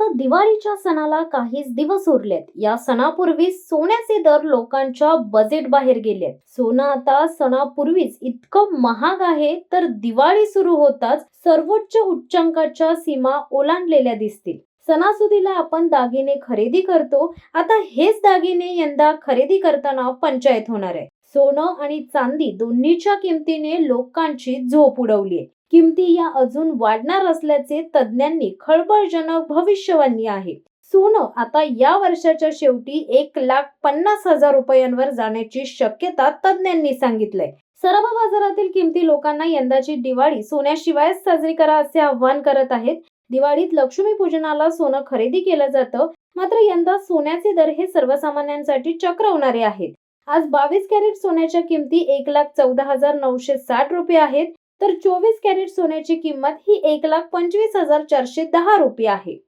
आता दिवाळीच्या सणाला काहीच दिवस उरलेत. या सणापूर्वी सोन्याचे दर लोकांच्या बजेट बाहेर गेलेत. सोनं आता सणापूर्वीच इतकं महाग आहे, तर दिवाळी सुरू होताच सर्वोच्च उच्चांकाच्या सीमा ओलांडलेल्या दिसतील. सणासुदीला आपण दागिने खरेदी करतो. आता हेच दागिने यंदा खरेदी करताना पंचायत होणार आहे. सोनं आणि चांदी दोन्हीच्या किमतीने लोकांची झोप उडवलीय. किमती या अजून वाढणार असल्याचे तज्ज्ञांनी खळबळजनक भविष्यवाणी आहे. सोनं आता या वर्षाच्या शेवटी 1,50,000 रुपयांवर जाण्याची शक्यता तज्ज्ञांनी सांगितलंय. सर्व बाजारातील किमती लोकांना यंदाची दिवाळी सोन्याशिवाय साजरी करा असे आवाहन करत आहेत. दिवाळीत लक्ष्मीपूजनाला सोनं खरेदी केलं जातं, मात्र यंदा सोन्याचे दर हे सर्वसामान्यांसाठी चक्रवणारे आहेत. आज 22 कॅरेट सोन्याच्या किमती 1,14,960 रुपये आहेत, तर 24 कॅरेट सोन्याची किंमत ही 1,25,410 रुपये आहे.